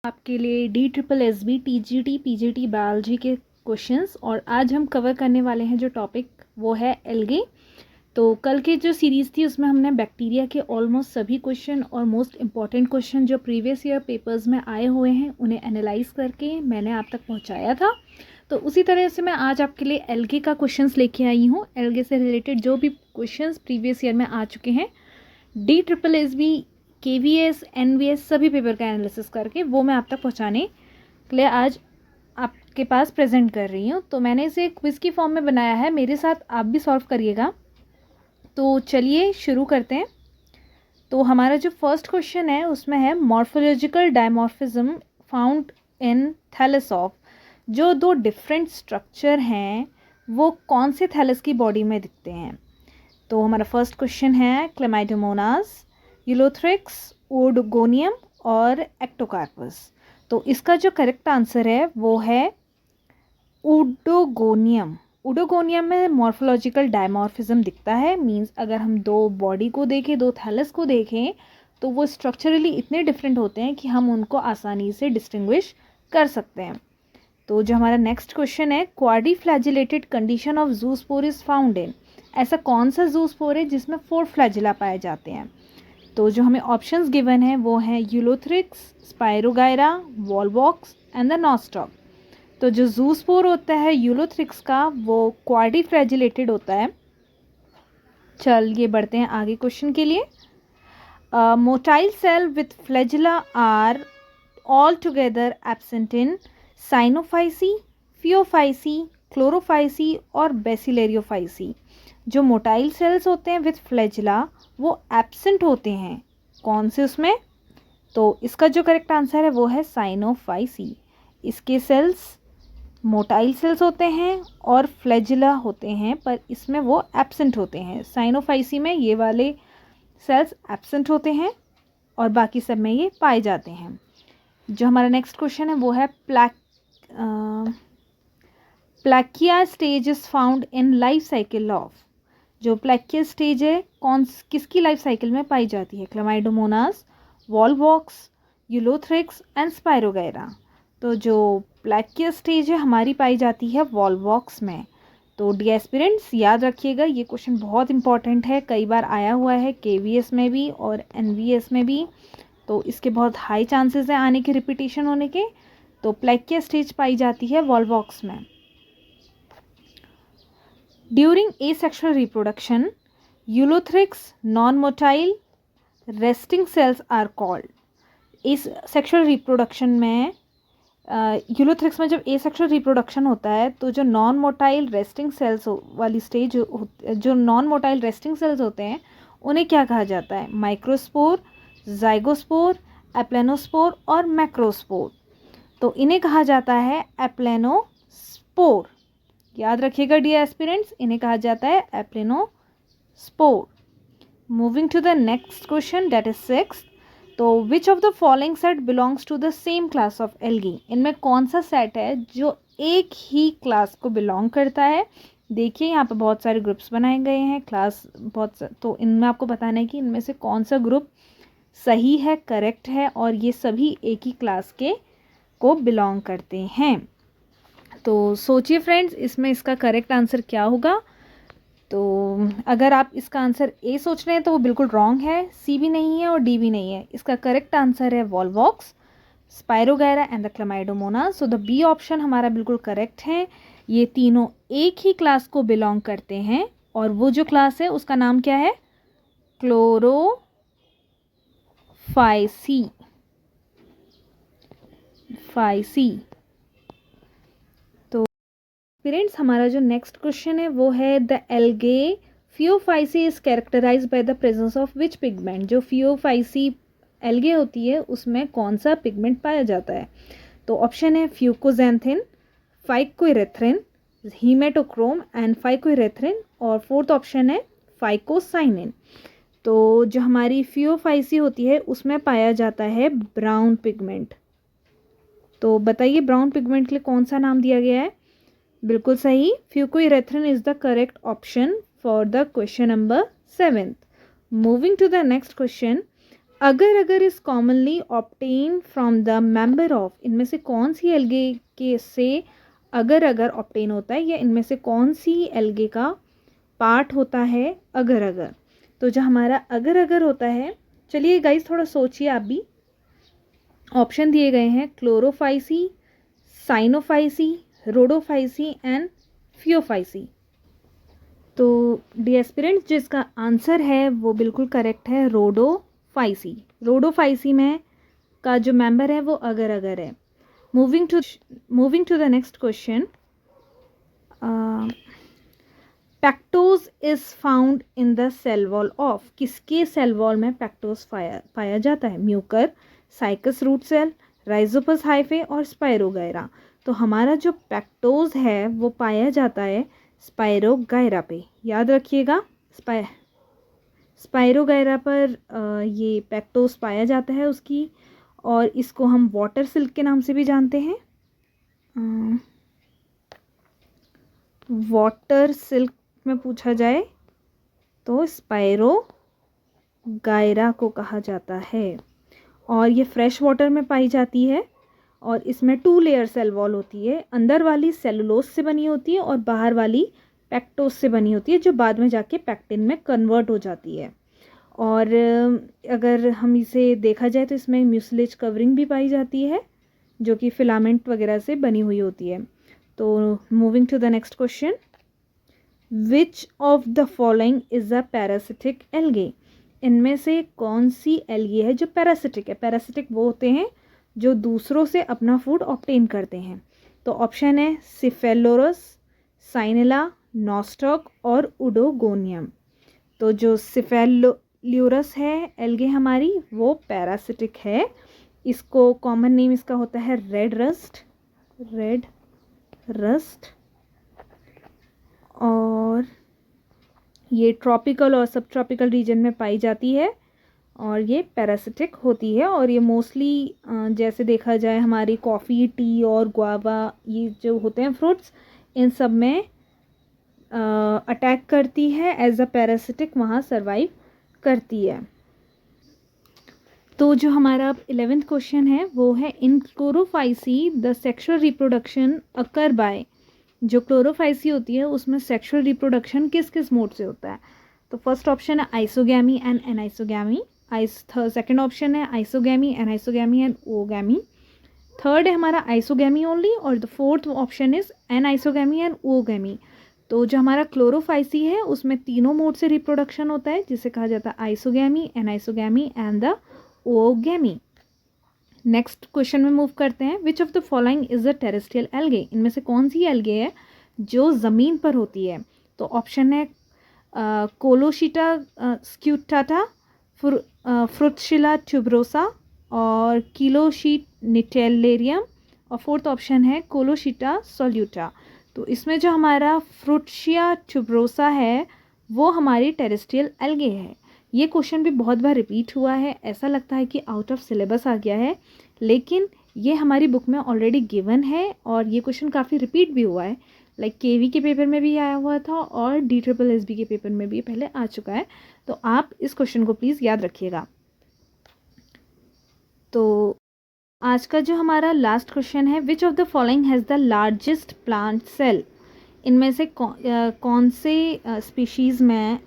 आपके लिए DSSB TGT PGT biology के क्वेश्चंस। और आज हम कवर करने वाले हैं जो टॉपिक वो है एल्गे। तो कल की जो सीरीज़ थी उसमें हमने बैक्टीरिया के ऑलमोस्ट सभी क्वेश्चन और मोस्ट इम्पॉर्टेंट क्वेश्चन जो प्रीवियस ईयर पेपर्स में आए हुए हैं उन्हें एनालाइज करके मैंने आप तक पहुंचाया था। तो उसी तरह से मैं आज आपके लिए एल्गे का क्वेश्चंस लेके आई हूँ। एल्गे से रिलेटेड जो भी क्वेश्चंस प्रीवियस ईयर में आ चुके हैं DSSB KVS NVS सभी पेपर का एनालिसिस करके वो मैं आप तक पहुंचाने के लिए आज आपके पास प्रेजेंट कर रही हूँ। तो मैंने इसे क्विज़ की फॉर्म में बनाया है, मेरे साथ आप भी सॉल्व करिएगा। तो चलिए शुरू करते हैं। तो हमारा जो फर्स्ट क्वेश्चन है उसमें है morphological dimorphism found in thallus of. जो दो डिफरेंट स्ट्रक्चर हैं वो कौन से थैलस की बॉडी में दिखते हैं। तो हमारा फर्स्ट क्वेश्चन है क्लेमाइडोमोनास, यूलोथ्रिक्स, ओडोगोनियम और एक्टोकार्पस। तो इसका जो करेक्ट आंसर है वो है ओडोगोनियम। ओडोगोनियम में मॉर्फोलॉजिकल डायमॉर्फिज्म दिखता है। मींस अगर हम दो बॉडी को देखें, दो थैलस को देखें, तो वो स्ट्रक्चरली इतने डिफरेंट होते हैं कि हम उनको आसानी से डिस्टिंग्विश कर सकते हैं। तो जो हमारा नेक्स्ट क्वेश्चन है quadriflagellated condition of zoospore is found in. ऐसा कौन सा ज़ूस्पोर है जिसमें 4 फ्लैजिला पाए जाते हैं। तो जो हमें ऑप्शंस गिवन है वो हैं Ulothrix, spirogyra, Volvox and the nostoc. तो जो ज़ूस्पोर होता है यूलोथ्रिक्स का वो क्वाड्रीफ्लैजिलेटेड होता है। चलिए बढ़ते हैं आगे क्वेश्चन के लिए। Motile cell with flagella are altogether absent in Cyanophyceae, Phaeophyceae, Chlorophyceae और बेसिलेरियोफाइसी। जो मोटाइल सेल्स होते हैं विथ फ्लैजिला वो एब्सेंट होते हैं कौन से उसमें। तो इसका जो करेक्ट आंसर है वो है साइनोफाइसी। इसके सेल्स मोटाइल सेल्स होते हैं और फ्लैजिला होते हैं, पर इसमें वो एब्सेंट होते हैं। साइनोफाइसी में ये वाले सेल्स एब्सेंट होते हैं और बाकी सब में ये पाए जाते हैं। जो हमारा नेक्स्ट क्वेश्चन है वो है plakea stage is found in life cycle of. जो प्लैकिया स्टेज है किसकी लाइफ साइकिल में पाई जाती है। Chlamydomonas, Volvox, Ulothrix and spirogyra. तो जो प्लैकिया स्टेज है हमारी पाई जाती है वॉलवॉक्स में। तो डी एस्पिरेंट्स याद रखिएगा, ये क्वेश्चन बहुत इंपॉर्टेंट है, कई बार आया हुआ है KVS में भी और NVS में भी। तो इसके बहुत हाई चांसेस हैं आने के, रिपीटेशन होने के। तो प्लैकिया स्टेज पाई जाती है वॉलवॉक्स में। During asexual reproduction Ulothrix non motile resting cells are called. इस सेक्सुअल रिप्रोडक्शन में यूलोथ्रिक्स में जब एसेक्सुअल रिप्रोडक्शन होता है तो जो नॉन मोटाइल रेस्टिंग सेल्स वाली स्टेज जो नॉन मोटाइल रेस्टिंग सेल्स होते हैं उन्हें क्या कहा जाता है। माइक्रोस्पोर, जाइगोस्पोर, एप्लेनोस्पोर और मैक्रोस्पोर। तो इन्हें कहा जाता है एप्लेनोस्पोर। याद रखिएगा डियर एस्पिरेंट्स, इन्हें कहा जाता है aplanospore. Moving to the next question that is 6th। तो which of the following set belongs to the same class of algae. इनमें कौन सा सेट है जो एक ही क्लास को बिलोंग करता है। देखिए यहाँ पे बहुत सारे ग्रुप्स बनाए गए हैं, क्लास तो इनमें आपको बताना है कि इनमें से कौन सा ग्रुप सही है, करेक्ट है और ये सभी एक ही क्लास के को बिलोंग करते हैं। तो सोचिए फ्रेंड्स, इसमें इसका करेक्ट आंसर क्या होगा। तो अगर आप इसका आंसर ए सोच रहे हैं तो वो बिल्कुल रॉन्ग है। सी भी नहीं है और डी भी नहीं है। इसका करेक्ट आंसर है Volvox, Spirogyra and the Chlamydomonas. So the B option हमारा बिल्कुल करेक्ट है। ये तीनों एक ही क्लास को बिलोंग करते हैं और वो जो क्लास है उसका नाम क्या है, क्लोरोफाइसी। फ्रेंड्स हमारा जो नेक्स्ट क्वेश्चन है वो है the algae phaeophyceae is characterise by the presence of which pigment. जो फियोफाइसी एल्गे होती है उसमें कौन सा पिगमेंट पाया जाता है। तो ऑप्शन है फ्यूकोजैंथिन, फाइकोइरेथ्रिन, हीमेटोक्रोम एंड फाइकोइरेथ्रिन और फोर्थ ऑप्शन है फाइकोसाइनिन। तो जो हमारी फियोफाइसी होती है उसमें पाया जाता है ब्राउन पिगमेंट। तो बताइए ब्राउन पिगमेंट के लिए कौन सा नाम दिया गया है। बिल्कुल सही, phycoerythrin is the correct option for the question number 7th। Moving to the next question, agar agar is commonly obtain from the member of, इनमें से कौन सी एल्गे के से अगर अगर ऑब्टेन होता है, या इनमें से कौन सी एल्गे का पार्ट होता है अगर अगर। तो जो हमारा अगर अगर होता है, चलिए गाइस थोड़ा सोचिए आप भी। ऑप्शन दिए गए हैं Chlorophyceae, Cyanophyceae, Rhodophyceae and Phaeophyceae. तो डी एस्पिरेंट्स, जिसका आंसर है वो बिल्कुल करेक्ट है, रोडोफाइसी। रोडोफाइसी में का जो मेंबर है वो अगर अगर है। Moving to the next question. Pectose is found in the cell wall of, किसके सेल वॉल में पैक्टोज पाया जाता है? Mucor, cycas root cell, rhizopus hyphae और स्पाइरोगायरा। तो हमारा जो पैक्टोज है वो पाया जाता है स्पाइरोगायरा पे, याद रखिएगा। स्पाइरोगायरा पर ये पैक्टोज पाया जाता है उसकी, और इसको हम वाटर सिल्क के नाम से भी जानते हैं। वाटर सिल्क में पूछा जाए तो स्पाइरोगायरा को कहा जाता है, और ये फ्रेश वाटर में पाई जाती है, और इसमें 2 लेयर सेल वॉल होती है। अंदर वाली सेलुलोज से बनी होती है और बाहर वाली पैक्टोज से बनी होती है, जो बाद में जाके पैक्टिन में कन्वर्ट हो जाती है। और अगर हम इसे देखा जाए तो इसमें म्यूसिलेज कवरिंग भी पाई जाती है, जो कि फिलामेंट वगैरह से बनी हुई होती है। तो moving to the next question. Which of the following is a parasitic algae, इनमें से कौन सी एल्गे है जो पैरासिटिक है? पैरासिटिक वो होते हैं जो दूसरों से अपना फूड ऑब्टेन करते हैं। तो ऑप्शन है सिफेलोरस, साइनेला, नॉस्टॉक और उडोगोनियम। तो जो सिफेलोरस है एल्गे हमारी, वो पैरासिटिक है। इसको कॉमन नेम इसका होता है रेड रस्ट, और ये ट्रॉपिकल और सब ट्रॉपिकल रीजन में पाई जाती है, और ये पैरासिटिक होती है। और ये मोस्टली जैसे देखा जाए हमारी कॉफ़ी, टी और गुआवा, ये जो होते हैं फ्रूट्स, इन सब में अटैक करती है एज अ पैरासिटिक, वहाँ सर्वाइव करती है। तो जो हमारा 11th क्वेश्चन है वो है in chlorophyceae the sexual reproduction occur by. जो क्लोरोफाइसी होती है उसमें सेक्सुअल रिप्रोडक्शन किस किस मोड से होता है? तो फर्स्ट ऑप्शन है isogamy and anisogamy. Second option है isogamy, anisogamy and oogamy. Third है हमारा आइसोगैमी ओनली, और the fourth option is anisogamy and oogamy. तो जो हमारा क्लोरोफाइसी है उसमें तीनों मोड से रिप्रोडक्शन होता है, जिसे कहा जाता है isogamy, anisogamy and the ओगैमी। Next question में मूव करते हैं। विच of the following is a terrestrial algae, इनमें से कौन सी एल्गे है जो ज़मीन पर होती है? तो ऑप्शन है कोलोशिटा स्क्यूटाटा, फ्रुटशिला ट्यूबरोसा और किलोशीट निटेलेरियम, और फोर्थ ऑप्शन है कोलोशिटा सोल्यूटा। तो इसमें जो हमारा फ्रुटशिया ट्यूबरोसा है वो हमारी टेरेस्ट्रियल एल्गे है। ये क्वेश्चन भी बहुत बार रिपीट हुआ है, ऐसा लगता है कि आउट ऑफ सिलेबस आ गया है, लेकिन ये हमारी बुक में ऑलरेडी गिवन है, और ये क्वेश्चन काफ़ी रिपीट भी हुआ है। लाइक केवी के पेपर में भी आया हुआ था और DSSB के पेपर में भी पहले आ चुका है। तो आप इस क्वेश्चन को प्लीज़ याद रखिएगा। तो आज का जो हमारा लास्ट क्वेश्चन है, which of the following has the largest plant cell, इनमें से कौन से स्पीशीज़ में,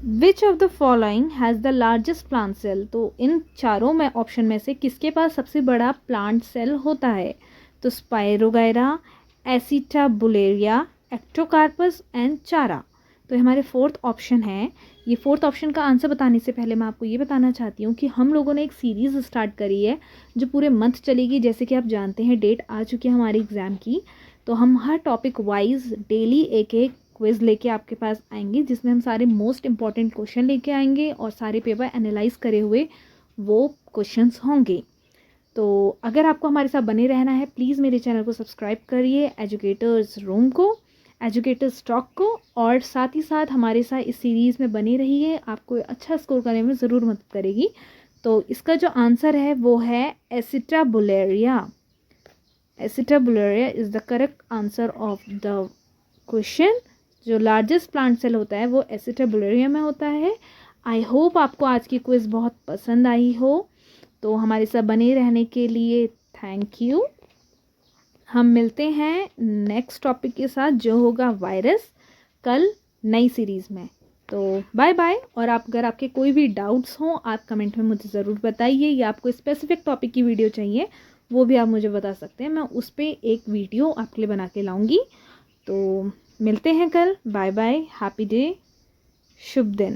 which of the following has the largest plant cell. तो इन चारों में ऑप्शन में से किसके पास सबसे बड़ा प्लांट सेल होता है? तो स्पाइरोगायरा, एसिटाबुलेरिया, एक्टोकार्पस एंड चारा। तो हमारे फोर्थ ऑप्शन है। ये फोर्थ ऑप्शन का आंसर बताने से पहले मैं आपको ये बताना चाहती हूँ कि हम लोगों ने एक सीरीज़ स्टार्ट करी है जो पूरे मंथ चलेगी। जैसे कि आप जानते हैं डेट आ चुकी है हमारी एग्ज़ाम की, तो हम हर टॉपिक वाइज डेली एक एक क्विज़ लेके आपके पास आएंगे, जिसमें हम सारे मोस्ट इंपॉर्टेंट क्वेश्चन लेके आएंगे और सारे पेपर एनालाइज करे हुए वो क्वेश्चंस होंगे। तो अगर आपको हमारे साथ बने रहना है, प्लीज़ मेरे चैनल को सब्सक्राइब करिए, एजुकेटर्स रूम को, एजुकेटर्स टॉक को, और साथ ही साथ हमारे साथ इस सीरीज़ में बने रहिए। आपको अच्छा स्कोर करने में ज़रूर मदद करेगी। तो इसका जो आंसर है वो है acetabularia. Acetabularia is the correct answer of the question जो लार्जेस्ट प्लांट सेल होता है वो एसिटाबुलेरिया में होता है। आई होप आपको आज की क्विज़ बहुत पसंद आई हो। तो हमारे साथ बने रहने के लिए थैंक यू। हम मिलते हैं नेक्स्ट टॉपिक के साथ जो होगा वायरस, कल नई सीरीज़ में। तो बाय बाय। और अगर आपके कोई भी डाउट्स हों आप कमेंट में मुझे ज़रूर बताइए, या आपको स्पेसिफिक टॉपिक की वीडियो चाहिए वो भी आप मुझे बता सकते हैं, मैं उस पर एक वीडियो आपके लिए बना के लाऊंगी। तो मिलते हैं कल। बाय बाय, हैप्पी डे, शुभ दिन।